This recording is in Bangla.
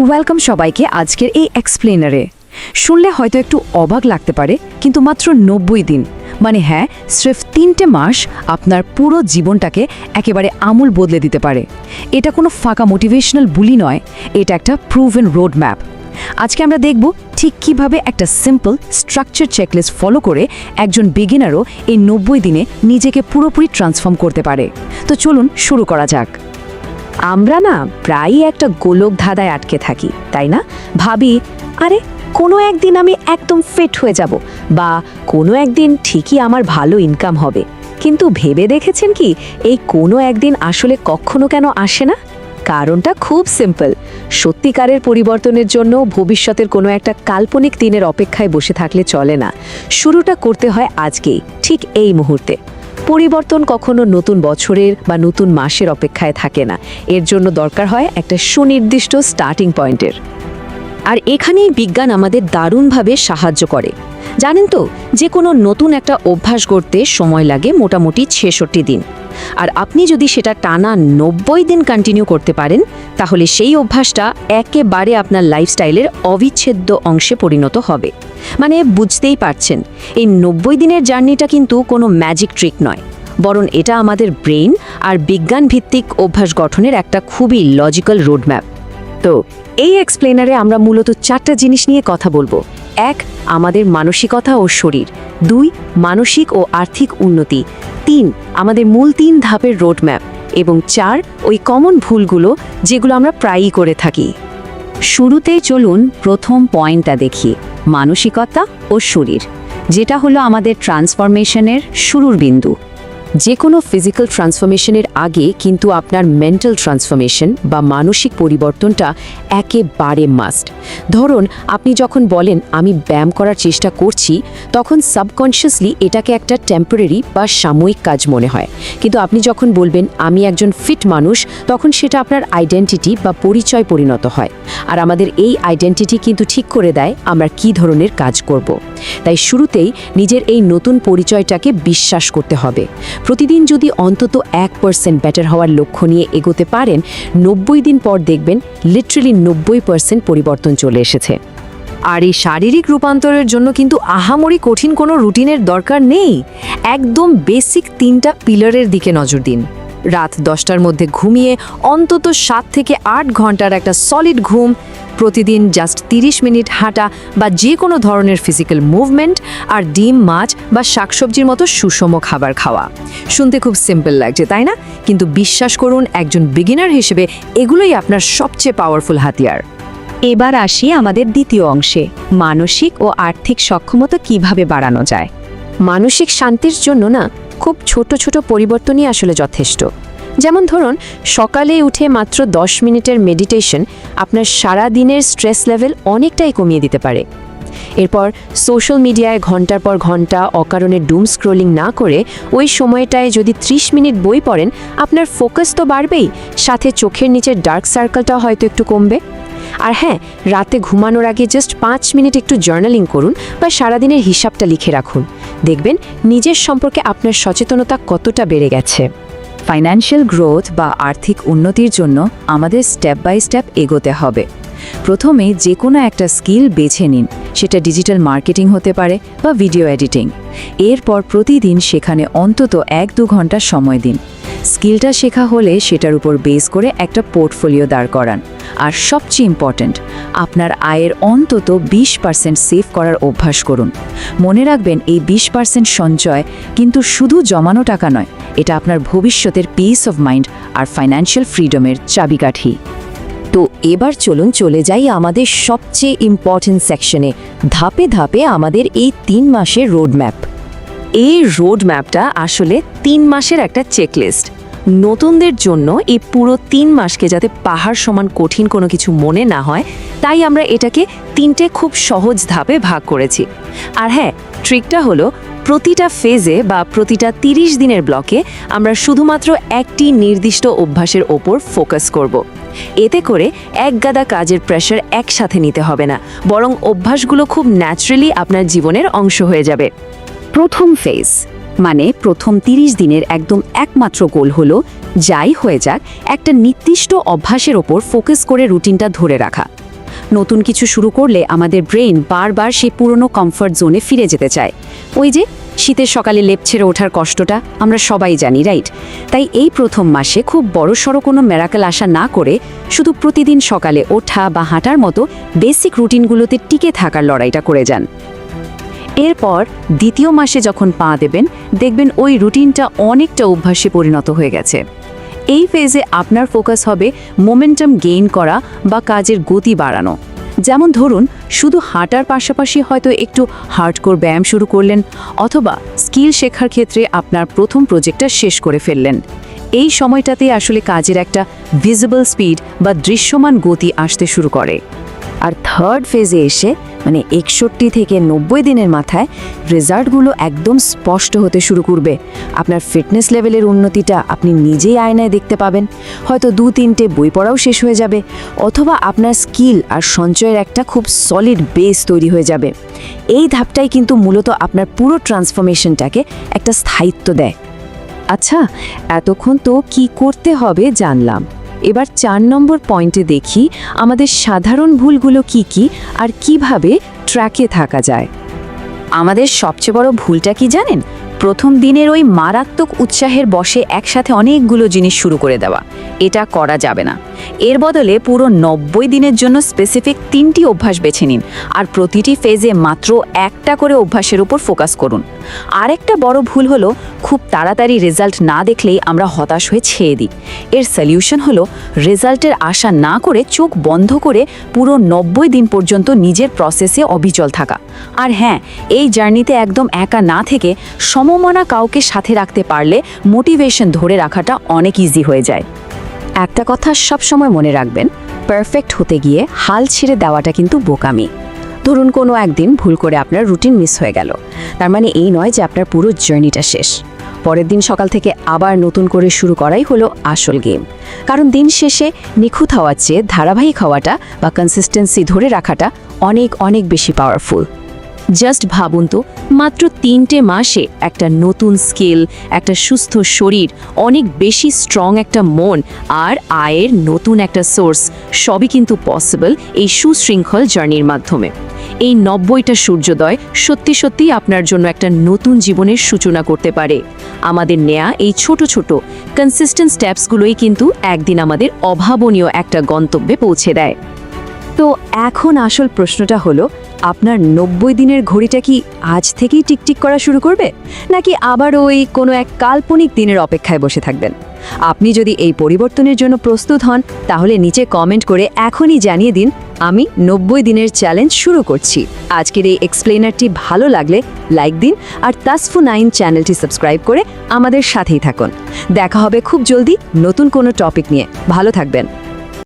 ওয়েলকাম সবাইকে আজকের এই এক্সপ্লেনারে। শুনলে হয়তো একটু অবাক লাগতে পারে, কিন্তু মাত্র 90 দিন, মানে হ্যাঁ, স্রেফ 3টে মাস আপনার পুরো জীবনটাকে একেবারে আমূল বদলে দিতে পারে। এটা কোনো ফাঁকা মোটিভেশনাল বুলি নয়, এটা একটা প্রুভেন রোড ম্যাপ। আজকে আমরা দেখব ঠিক কিভাবে একটা সিম্পল স্ট্রাকচার চেকলিস্ট ফলো করে একজন বিগিনারও এই 90 দিনে নিজেকে পুরোপুরি ট্রান্সফর্ম করতে পারে। তো চলুন শুরু করা যাক। আমরা না প্রায়ই একটা গোলক ধাঁধায় আটকে থাকি, তাই না? ভাবি, আরে কোনো একদিন আমি একদম ফিট হয়ে যাব, বা কোনো একদিন ঠিকই আমার ভালো ইনকাম হবে। কিন্তু ভেবে দেখেছেন কি, এই কোনো একদিন আসলে কখনো কেন আসে না? কারণটা খুব সিম্পল। সত্যিকারের পরিবর্তনের জন্য ভবিষ্যতের কোনো একটা কাল্পনিক দিনের অপেক্ষায় বসে থাকলে চলে না। শুরুটা করতে হয় আজকেই, ঠিক এই মুহূর্তে। পরিবর্তন কখনো নতুন বছরের বা নতুন মাসের অপেক্ষায় থাকে না, এর জন্য দরকার হয় একটা সুনির্দিষ্ট স্টার্টিং পয়েন্টের। আর এখানেই বিজ্ঞান আমাদের দারুণভাবে সাহায্য করে। জানেন তো, যে কোনো নতুন একটা অভ্যাস গড়তে সময় লাগে মোটামুটি 66 দিন। আর আপনি যদি সেটা টানা 90 দিন কন্টিনিউ করতে পারেন, তাহলে সেই অভ্যাসটা একেবারে আপনার লাইফস্টাইলের অবিচ্ছেদ্য অংশে পরিণত হবে। মানে বুঝতেই পারছেন, এই 90 দিনের জার্নিটা কিন্তু কোনো ম্যাজিক ট্রিক নয়, বরং এটা আমাদের ব্রেন আর বিজ্ঞান ভিত্তিক অভ্যাস গঠনের একটা খুবই লজিক্যাল রোডম্যাপ। তো এই এক্সপ্লেনারে আমরা মূলত 4টা জিনিস নিয়ে কথা বলবো। 1, আমাদের মানসিকতা ও শরীর। 2, মানসিক ও আর্থিক উন্নতি। 3, আমাদের মূল 3 ধাপের রোডম্যাপ। এবং 4, ওই কমন ভুলগুলো যেগুলো আমরা প্রায়ই করে থাকি। শুরুতেই চলুন প্রথম পয়েন্টটা দেখি, মানসিকতা ও শরীর, যেটা হলো আমাদের ট্রান্সফরমেশনের শুরুর বিন্দু। যে কোনো ফিজিক্যাল ট্রান্সফরমেশনের আগে কিন্তু আপনার মেন্টাল ট্রান্সফরমেশন বা মানসিক পরিবর্তনটা একেবারে মাস্ট। ধরুন, আপনি যখন বলেন আমি ব্যায়াম করার চেষ্টা করছি, তখন সাবকনশিয়াসলি এটাকে একটা টেম্পোরারি বা সাময়িক কাজ মনে হয়। কিন্তু আপনি যখন বলবেন আমি একজন ফিট মানুষ, তখন সেটা আপনার আইডেন্টিটি বা পরিচয় পরিণত হয়। আর আমাদের এই আইডেন্টিটি কিন্তু ঠিক করে দেয় আমরা কী ধরনের কাজ করব। তাই শুরুতেই নিজের এই নতুন পরিচয়টাকে বিশ্বাস করতে হবে। প্রতিদিন যদি অন্তত 1% বেটার হওয়ার লক্ষ্য নিয়ে এগোতে পারেন, 90 দিন পর দেখবেন লিটারালি 90% পরিবর্তন চলে এসেছে। আর এই শারীরিক রূপান্তরের জন্য কিন্তু আহামরি কঠিন কোনো রুটিনের দরকার নেই। একদম বেসিক 3টা পিলারের দিকে নজর দিন। রাত 10টার মধ্যে ঘুমিয়ে অন্তত 7 থেকে 8 ঘন্টার একটা সলিড ঘুম, প্রতিদিন জাস্ট 30 মিনিট হাঁটা বা যে কোনো ধরনের ফিজিক্যাল মুভমেন্ট, আর ডিম, মাছ বা শাকসবজির মতো সুষম খাবার খাওয়া। শুনতে খুব সিম্পল লাগছে, তাই না? কিন্তু বিশ্বাস করুন, একজন বিগিনার হিসেবে এগুলোই আপনার সবচেয়ে পাওয়ারফুল হাতিয়ার। এবার আসি আমাদের দ্বিতীয় অংশে, মানসিক ও আর্থিক সক্ষমতা কিভাবে বাড়ানো যায়। মানসিক শান্তির জন্য না খুব ছোট ছোট পরিবর্তনই আসলে যথেষ্ট। যেমন ধরুন, সকালে উঠে মাত্র 10 মিনিটের মেডিটেশন আপনার সারা দিনের স্ট্রেস লেভেল অনেকটাই কমিয়ে দিতে পারে। এরপর সোশ্যাল মিডিয়ায় ঘন্টার পর ঘন্টা অকারণে ডুম স্ক্রোলিং না করে ওই সময়টায় যদি 30 মিনিট বই পড়েন, আপনার ফোকাস তো বাড়বেই, সাথে চোখের নিচের ডার্ক সার্কেলটাও হয়তো একটু কমবে। আর হ্যাঁ, রাতে ঘুমানোর আগে জাস্ট 5 মিনিট একটু জার্নালিং করুন বা সারাদিনের হিসাবটা লিখে রাখুন। দেখবেন নিজের সম্পর্কে আপনার সচেতনতা কতটা বেড়ে গেছে। ফাইন্যান্সিয়াল গ্রোথ বা আর্থিক উন্নতির জন্য আমাদের স্টেপ বাই স্টেপ এগোতে হবে। প্রথমে যে কোনো একটা স্কিল বেছে নিন, সেটা ডিজিটাল মার্কেটিং হতে পারে বা ভিডিও এডিটিং। এরপর প্রতিদিন সেখানে অন্তত 1-2 ঘন্টা সময় দিন। স্কিলটা শেখা হলে সেটার উপর বেস করে একটা পোর্টফোলিও দাঁড় করান। আর সবচেয়ে ইম্পর্ট্যান্ট, আপনার আয়ের অন্তত 20% সেভ করার অভ্যাস করুন। মনে রাখবেন, এই 20% সঞ্চয় কিন্তু শুধু জমানো টাকা নয়, এটা আপনার ভবিষ্যতের পিস অফ মাইন্ড আর ফাইন্যান্সিয়াল ফ্রিডমের চাবিকাঠি। তো এবার চলুন চলে যাই আমাদের সবচেয়ে ইম্পর্ট্যান্ট সেকশনে, ধাপে ধাপে আমাদের এই 3 মাসের রোডম্যাপ। এই রোডম্যাপটা আসলে 3 মাসের একটা চেকলিস্ট। নতুনদের জন্য এই পুরো 3 মাসকে যাতে পাহাড় সমান কঠিন কোনো কিছু মনে না হয়, তাই আমরা এটাকে 3টে খুব সহজ ধাপে ভাগ করেছি। আর হ্যাঁ, ট্রিকটা হলো প্রতিটা ফেজে বা প্রতিটা 30 দিনের ব্লকে আমরা শুধুমাত্র একটি নির্দিষ্ট অভ্যাসের ওপর ফোকাস করব। এতে করে একগাদা কাজের প্রেশার একসাথে নিতে হবে না, বরং অভ্যাসগুলো খুব ন্যাচারালি আপনার জীবনের অংশ হয়ে যাবে। প্রথম ফেজ মানে প্রথম 30 দিনের একদম একমাত্র গোল হলো যাই হয়ে যাক একটা নির্দিষ্ট অভ্যাসের ওপর ফোকাস করে রুটিনটা ধরে রাখা। নতুন কিছু শুরু করলে আমাদের ব্রেন বারবার সেই পুরনো কমফর্ট জোনে ফিরে যেতে চায়। ওই যে শীতের সকালে লেপ ছেড়ে ওঠার কষ্টটা আমরা সবাই জানি, রাইট? তাই এই প্রথম মাসে খুব বড়সড় কোনো ম্যারাকেল আশা না করে শুধু প্রতিদিন সকালে ওঠা বা হাঁটার মতো বেসিক রুটিনগুলোতে টিকে থাকার লড়াইটা করে যান। এরপর দ্বিতীয় মাসে যখন পা দেবেন, দেখবেন ওই রুটিনটা অনেকটা অভ্যাসে পরিণত হয়ে গেছে। এই ফেজে আপনার ফোকাস হবে মোমেন্টাম গেইন করা বা কাজের গতি বাড়ানো। যেমন ধরুন, শুধু হাঁটার পাশাপাশি হয়তো একটু হার্ডকোর ব্যায়াম শুরু করলেন, অথবা স্কিল শেখার ক্ষেত্রে আপনার প্রথম প্রজেক্টটা শেষ করে ফেললেন। এই সময়টাতে আসলে কাজের একটা ভিজিবল স্পিড বা দৃশ্যমান গতি আসতে শুরু করে। আর থার্ড ফেজে এসে মানে 61 থেকে 90 দিনের মাথায় রেজাল্টগুলো একদম স্পষ্ট হতে শুরু করবে। আপনার ফিটনেস লেভেলের উন্নতিটা আপনি নিজেই আয়নায় দেখতে পাবেন। হয়তো 2-3টে বই পড়াও শেষ হয়ে যাবে, অথবা আপনার স্কিল আর সঞ্চয়ের একটা খুব সলিড বেস তৈরি হয়ে যাবে। এই ধাপটাই কিন্তু মূলত আপনার পুরো ট্রান্সফরমেশনটাকে একটা স্থায়িত্ব দেয়। আচ্ছা, এতক্ষণ তো কি করতে হবে জানলাম। এবার 4 নম্বর পয়েন্টে দেখি আমাদের সাধারণ ভুলগুলো কি আর কিভাবে ট্র্যাকে থাকা যায়। আমাদের সবচেয়ে বড় ভুলটা কি জানেন? প্রথম দিনের ওই মারাত্মক উৎসাহের বশে একসাথে অনেকগুলো জিনিস শুরু করে দেওয়া। এটা করা যাবে না। এর বদলে পুরো 90 দিনের জন্য স্পেসিফিক 3টি অভ্যাস বেছে নিন, আর প্রতিটি ফেজে মাত্র একটা করে অভ্যাসের উপর ফোকাস করুন। আরেকটা বড় ভুল হলো খুব তাড়াতাড়ি রেজাল্ট না দেখলেই আমরা হতাশ হয়ে ছেড়ে দিই। এর সলিউশন হলো রেজাল্টের আশা না করে চোখ বন্ধ করে পুরো 90 দিন পর্যন্ত নিজের প্রসেসে অবিচল থাকা। আর হ্যাঁ, এই জার্নিতে একদম একা না থেকে সমমনা কাউকে সাথে রাখতে পারলে মোটিভেশন ধরে রাখাটা অনেক ইজি হয়ে যায়। একটা কথা সবসময় মনে রাখবেন, পারফেক্ট হতে গিয়ে হাল ছেড়ে দেওয়াটা কিন্তু বোকামি। ধরুন কোনো একদিন ভুল করে আপনার রুটিন মিস হয়ে গেল, তার মানে এই নয় যে আপনার পুরো জার্নিটা শেষ। পরের দিন সকাল থেকে আবার নতুন করে শুরু করাই হলো আসল গেম। কারণ দিন শেষে নিখুঁত হওয়ার চেয়ে ধারাবাহিক হওয়াটা বা কনসিস্টেন্সি ধরে রাখাটা অনেক অনেক বেশি পাওয়ারফুল। জাস্ট ভাবুন তো, মাত্র 3টে মাসে একটা নতুন স্কিল, একটা সুস্থ শরীর, অনেক বেশি স্ট্রং একটা মন আর আয়ের নতুন একটা সোর্স, সবই কিন্তু পসিবল এই সুশৃঙ্খল জার্নির মাধ্যমে। এই 90টা সূর্যোদয় সত্যি সত্যি আপনার জন্য একটা নতুন জীবনের সূচনা করতে পারে। আমাদের নেয়া এই ছোট ছোট কনসিস্টেন্ট স্টেপসগুলোই কিন্তু একদিন আমাদের অভাবনীয় একটা গন্তব্যে পৌঁছে দেয়। তো এখন আসল প্রশ্নটা হলো, আপনার 90 দিনের ঘড়িটা কি আজ থেকেই টিকটিক করা শুরু করবে, নাকি আবার ওই কোনো এক কাল্পনিক দিনের অপেক্ষায় বসে থাকবেন? আপনি যদি এই পরিবর্তনের জন্য প্রস্তুত হন, তাহলে নিচে কমেন্ট করে এখনই জানিয়ে দিন, আমি 90 দিনের চ্যালেঞ্জ শুরু করছি। আজকের এই এক্সপ্লেনারটি ভালো লাগলে লাইক দিন, আর তাসফু9 চ্যানেলটি সাবস্ক্রাইব করে আমাদের সাথেই থাকুন। দেখা হবে খুব জলদি নতুন কোনো টপিক নিয়ে। ভালো থাকবেন।